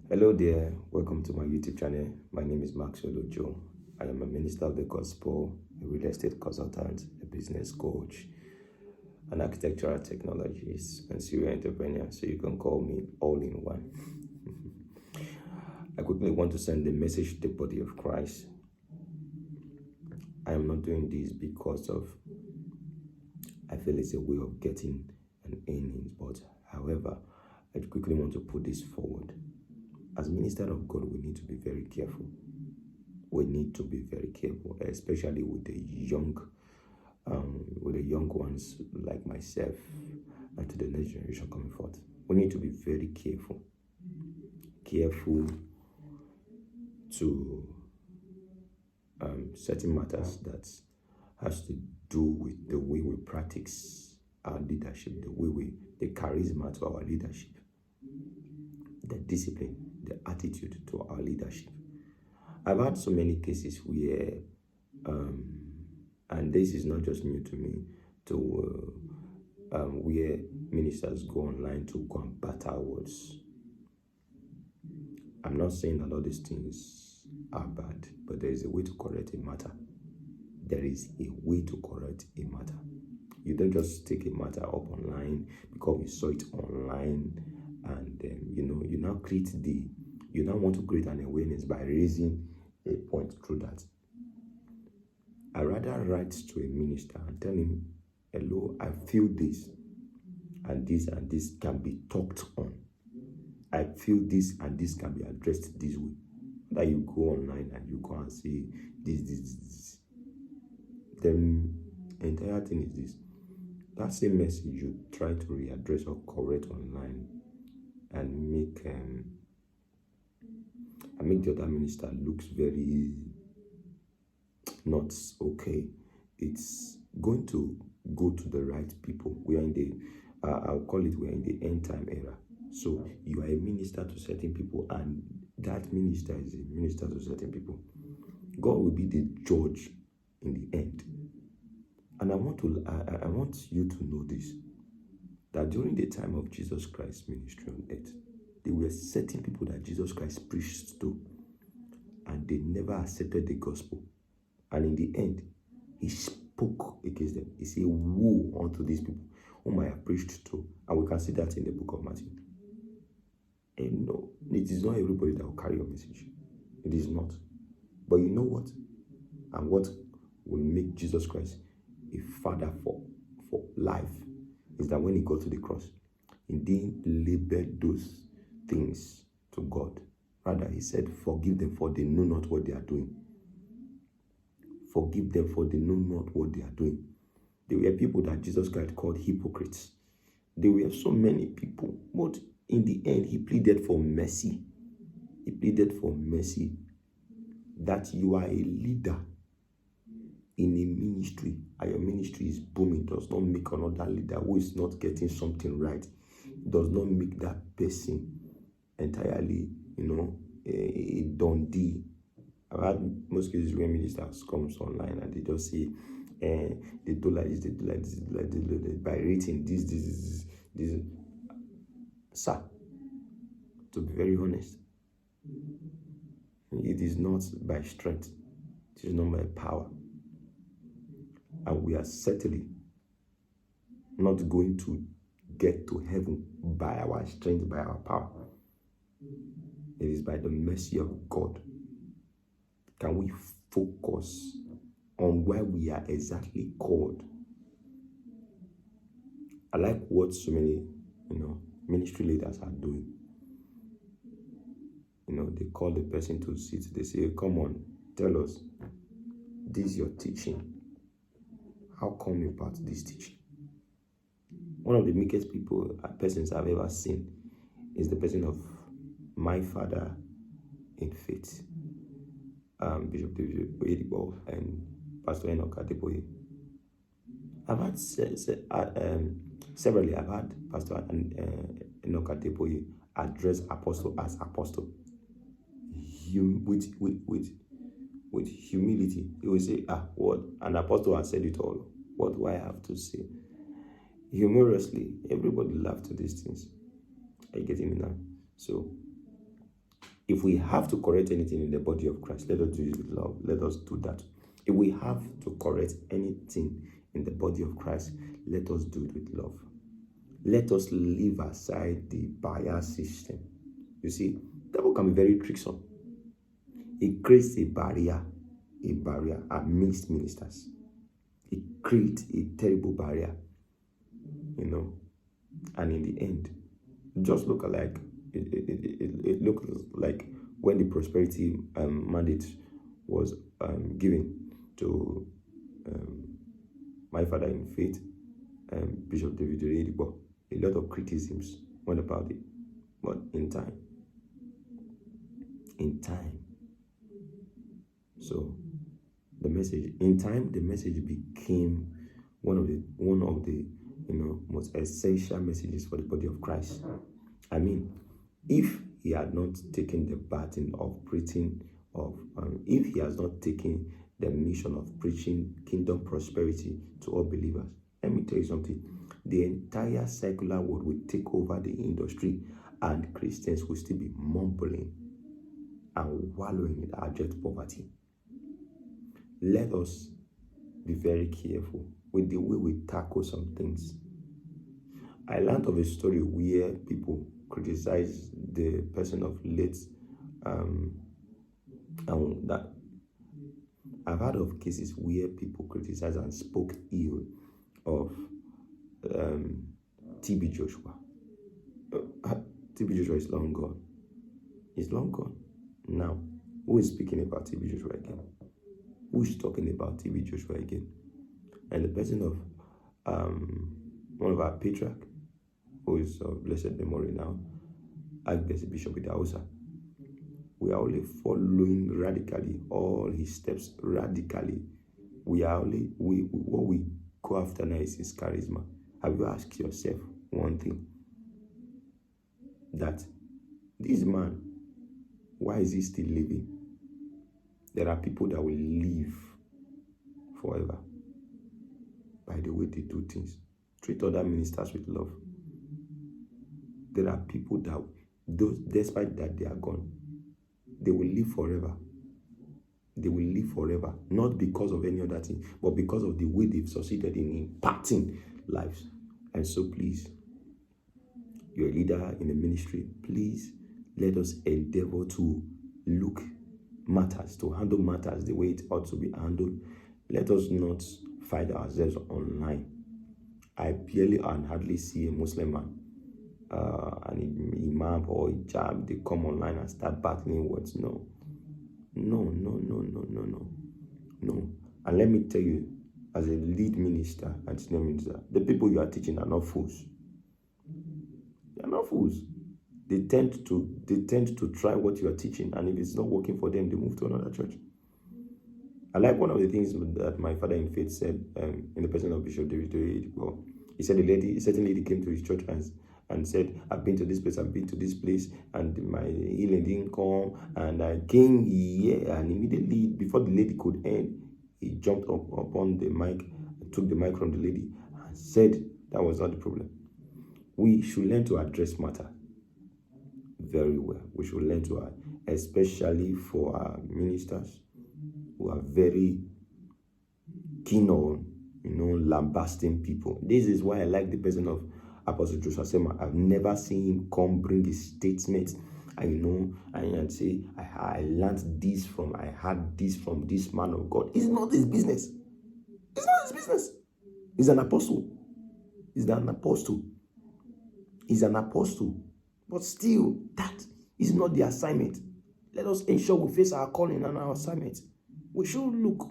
Hello there, welcome to my YouTube channel. My name is Max Olojo. I am a minister of the gospel, a real estate consultant, a business coach, an architectural technologist, and serial entrepreneur, so you can call me all in one. I quickly want to send a message to the body of Christ. I am not doing this because I feel it's a way of getting an earnings, but however, I quickly want to put this forward. As minister of God, we need to be very careful. We need to be very careful, especially with the young ones like myself and to the next generation coming forth. We need to be very careful to certain matters that has to do with the way we practice our leadership, the charisma to our leadership, the discipline, the attitude to our leadership. I've had so many cases where, and this is not just new to me, where ministers go online to go and batter words. I'm not saying that all these things are bad, but there is a way to correct a matter. There is a way to correct a matter. You don't just take a matter up online because you saw it online, and you now want to create an awareness by raising a point through that. I rather write to a minister and tell him, hello, I feel this and this can be talked on. I feel this and this can be addressed this way. That you go online and you go and say this. The entire thing is this. That same message you try to readdress or correct online and make the other minister looks very not okay. It's going to go to the right people. We are in the we're in the end time era. So you are a minister to certain people, and that minister is a minister to certain people. God will be the judge in the end. And I want you to know this, that during the time of Jesus Christ's ministry on earth, there were certain people that Jesus Christ preached to, and they never accepted the gospel. And in the end, he spoke against them. He said, woe unto these people whom I have preached to. And we can see that in the book of Matthew. And no, it is not everybody that will carry your message. It is not. But you know what? And what will make Jesus Christ a father for life is that when he got to the cross, he didn't label those things to God. Rather, he said, forgive them, for they know not what they are doing. Forgive them, for they know not what they are doing. There were people that Jesus Christ called hypocrites. There were so many people, but in the end, he pleaded for mercy. He pleaded for mercy, that you are a leader in a ministry, and your ministry is booming. Does not make another leader who is not getting something right, does not make that person entirely, a dundee. I've had most cases where ministers come online and they just say, they do like this, they do like this, by rating this. Sir, to be very honest, it is not by strength, it is not by power. And we are certainly not going to get to heaven by our strength, by our power. It is by the mercy of God. Can we focus on where we are exactly called? I like what so many, ministry leaders are doing. They call the person to sit. They say, come on, tell us, this is your teaching. How come about this teaching? One of the meekest persons I've ever seen is the person of my father in faith, Bishop David Oyedepo and Pastor Enoch Adeboye. I've had severally. I've had Pastor Enoch Adeboye address apostle as apostle, with humility. He will say, what? An apostle has said it all. What do I have to say? Humorously, everybody laughs to these things. Are you getting me now? So If we have to correct anything in the body of Christ, let us do it with love. Let us do that. If we have to correct anything in the body of Christ, let us do it with love. Let us leave aside the bias system. You see, the devil can be very tricksome. It creates a barrier amidst ministers. It creates a terrible barrier, and in the end, just look like it looks like when the prosperity mandate was given to my father in faith, Bishop David Oyedepo. A lot of criticisms went about it, but in time, so the message became one of the most essential messages for the body of Christ. I mean, if he had not taken the baton of preaching if he has not taken the mission of preaching kingdom prosperity to all believers, let me tell you something. The entire secular world will take over the industry, and Christians will still be mumbling and wallowing in abject poverty. Let us be very careful with the way we tackle some things. I learned of a story where people criticize the person of late, and that I've heard of cases where people criticize and spoke ill of TB Joshua. TB Joshua is long gone. He's long gone. Now, who is speaking about TB Joshua again? Who is talking about TB Joshua again? And the person of one of our patriarch, who is of blessed memory now, Archbishop Bishop Idahosa. We are only following radically all his steps radically. What we go after now is his charisma. Have you asked yourself one thing? That this man, why is he still living? There are people that will live forever by the way they do things. Treat other ministers with love. There are people that, despite that they are gone, they will live forever. They will live forever, not because of any other thing, but because of the way they've succeeded in impacting lives. And so please, you're a leader in the ministry, please let us endeavor to handle matters the way it ought to be handled. Let us not find ourselves online. I barely and hardly see a Muslim man, an imam or hijab, they come online and start battling words. No. And let me tell you, as a lead minister and senior minister, the people you are teaching are not fools. They are not fools. They tend to try what you are teaching, and if it's not working for them, they move to another church. I like one of the things that my father in faith said in the person of Bishop David Oyedepo. He said a certain lady came to his church and said, I've been to this place, and my healing didn't come, and I came here, and immediately, before the lady could end, he jumped up upon the mic, took the mic from the lady, and said that was not the problem. We should learn to address matter very well. We should learn to, especially for our ministers who are very keen on, lambasting people. This is why I like the person of Apostle Joshua Selman. I've never seen him come bring his statements and say, I learned this I had this from this man of God. It's not his business. It's not his business. He's an apostle. He's an apostle. But still, that is not the assignment. Let us ensure we face our calling and our assignment. We should look.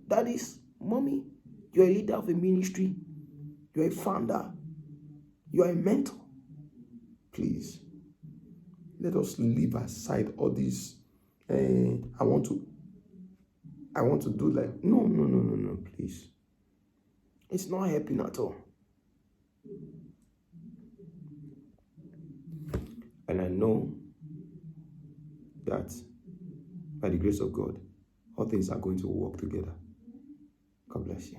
That is, mommy, you're a leader of a ministry. You're a founder. You're a mentor. Please, let us leave aside all this. I want to do like, no, please. It's not helping at all. And I know that by the grace of God, all things are going to work together. God bless you.